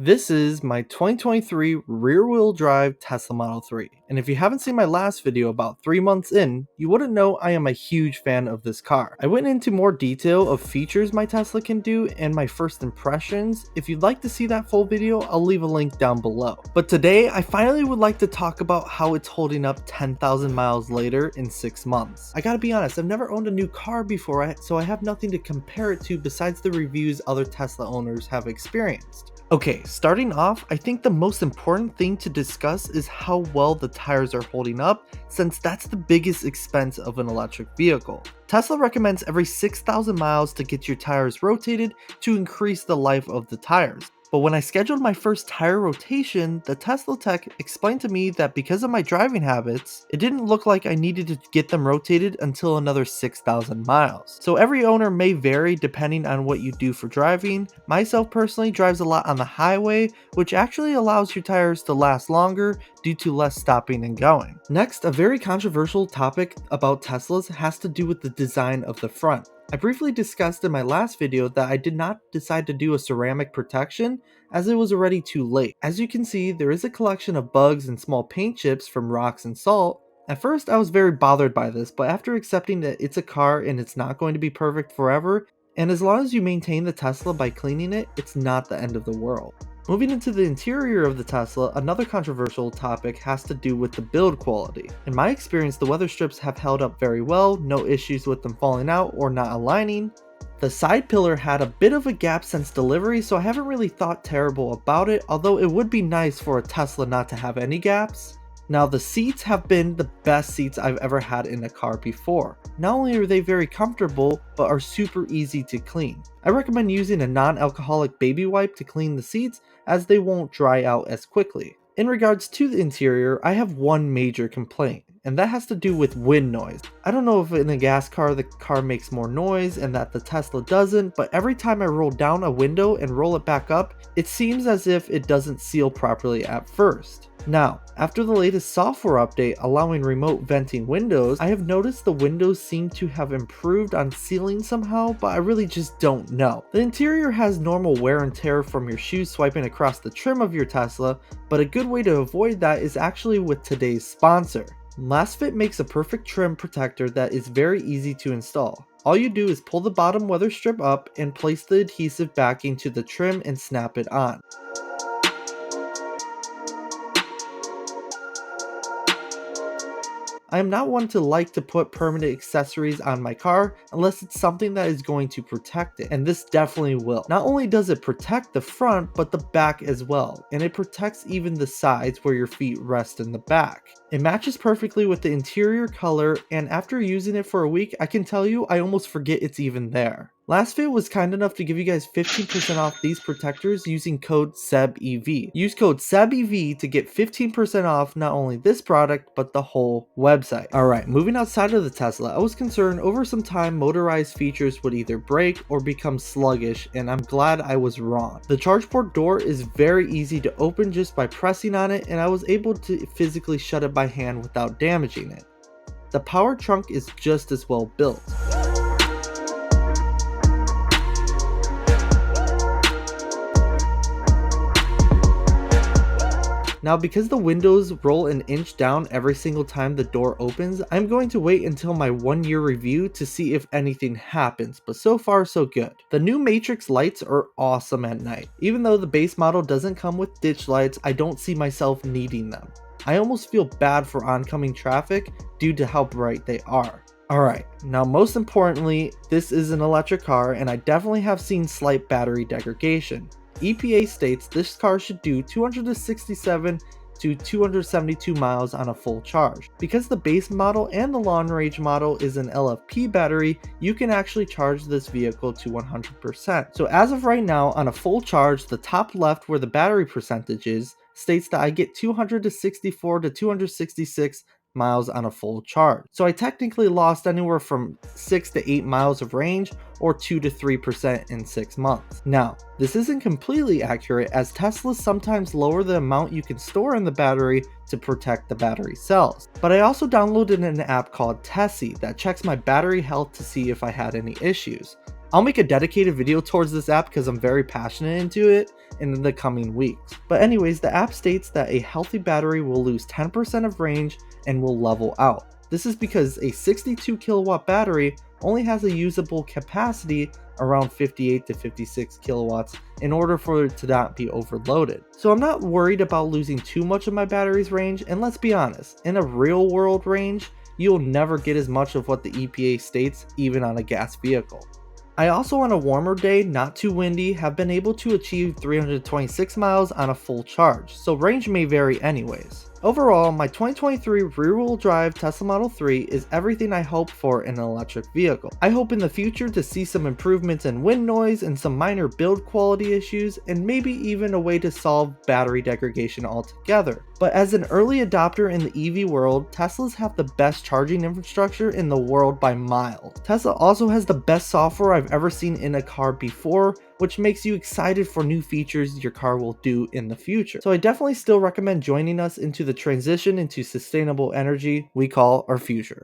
This is my 2023 rear-wheel drive Tesla Model 3, and if you haven't seen my last video about 3 months in, you wouldn't know I am a huge fan of this car. I went into more detail of features my Tesla can do and my first impressions. If you'd like to see that full video, I'll leave a link down below. But today, I finally would like to talk about how it's holding up 10,000 miles later in 6 months. I gotta be honest, I've never owned a new car before, so I have nothing to compare it to besides the reviews other Tesla owners have experienced. Okay, starting off, I think the most important thing to discuss is how well the tires are holding up, since that's the biggest expense of an electric vehicle. Tesla recommends every 6,000 miles to get your tires rotated to increase the life of the tires. But when I scheduled my first tire rotation, the Tesla tech explained to me that because of my driving habits, it didn't look like I needed to get them rotated until another 6,000 miles. So every owner may vary depending on what you do for driving. Myself personally drives a lot on the highway, which actually allows your tires to last longer due to less stopping and going. Next, a very controversial topic about Teslas has to do with the design of the front. I briefly discussed in my last video that I did not decide to do a ceramic protection as it was already too late. As you can see, there is a collection of bugs and small paint chips from rocks and salt. At first I was very bothered by this, but after accepting that it's a car and it's not going to be perfect forever, and as long as you maintain the Tesla by cleaning it, it's not the end of the world. Moving into the interior of the Tesla, another controversial topic has to do with the build quality. In my experience, the weather strips have held up very well, no issues with them falling out or not aligning. The side pillar had a bit of a gap since delivery, so I haven't really thought terrible about it, although it would be nice for a Tesla not to have any gaps. Now, the seats have been the best seats I've ever had in a car before. Not only are they very comfortable, but are super easy to clean. I recommend using a non-alcoholic baby wipe to clean the seats as they won't dry out as quickly. In regards to the interior, I have one major complaint, and that has to do with wind noise. I don't know if in a gas car the car makes more noise and that the Tesla doesn't, but every time I roll down a window and roll it back up, it seems as if it doesn't seal properly at first. Now, after the latest software update allowing remote venting windows, I have noticed the windows seem to have improved on sealing somehow, but I really just don't know. The interior has normal wear and tear from your shoes swiping across the trim of your Tesla, but a good way to avoid that is actually with today's sponsor. LASFIT makes a perfect trim protector that is very easy to install. All you do is pull the bottom weather strip up and place the adhesive backing to the trim and snap it on. I am not one to like to put permanent accessories on my car unless it's something that is going to protect it, and this definitely will. Not only does it protect the front, but the back as well, and it protects even the sides where your feet rest in the back. It matches perfectly with the interior color, and after using it for a week, I can tell you I almost forget it's even there. LASFIT was kind enough to give you guys 15% off these protectors using code SEBEV. Use code SEBEV to get 15% off not only this product, but the whole website. Alright, moving outside of the Tesla, I was concerned over some time motorized features would either break or become sluggish, and I'm glad I was wrong. The charge port door is very easy to open just by pressing on it, and I was able to physically shut it by hand without damaging it. The power trunk is just as well built. Now, because the windows roll an inch down every single time the door opens, I'm going to wait until my 1-year review to see if anything happens, but so far so good. The new Matrix lights are awesome at night. Even though the base model doesn't come with ditch lights, I don't see myself needing them. I almost feel bad for oncoming traffic due to how bright they are. Alright, now most importantly, this is an electric car and I definitely have seen slight battery degradation. EPA states this car should do 267 to 272 miles on a full charge. Because the base model and the long range model is an LFP battery, you can actually charge this vehicle to 100%. So as of right now, on a full charge, the top left where the battery percentage is, states that I get 264 to 266 miles on a full charge. So I technically lost anywhere from 6 to 8 miles of range, or 2 to 3% in 6 months. Now, this isn't completely accurate as Teslas sometimes lower the amount you can store in the battery to protect the battery cells. But I also downloaded an app called Tessie that checks my battery health to see if I had any issues. I'll make a dedicated video towards this app because I'm very passionate into it in the coming weeks. But anyways, the app states that a healthy battery will lose 10% of range and will level out. This is because a 62 kilowatt battery only has a usable capacity around 58 to 56 kilowatts in order for it to not be overloaded. So I'm not worried about losing too much of my battery's range, and let's be honest, in a real world range, you'll never get as much of what the EPA states even on a gas vehicle. I also on a warmer day, not too windy, have been able to achieve 326 miles on a full charge, so range may vary anyways. Overall, my 2023 rear-wheel drive Tesla Model 3 is everything I hope for in an electric vehicle. I hope in the future to see some improvements in wind noise and some minor build quality issues, and maybe even a way to solve battery degradation altogether. But as an early adopter in the EV world, Teslas have the best charging infrastructure in the world by miles. Tesla also has the best software I've ever seen in a car before, which makes you excited for new features your car will do in the future. So I definitely still recommend joining us into the transition into sustainable energy we call our future.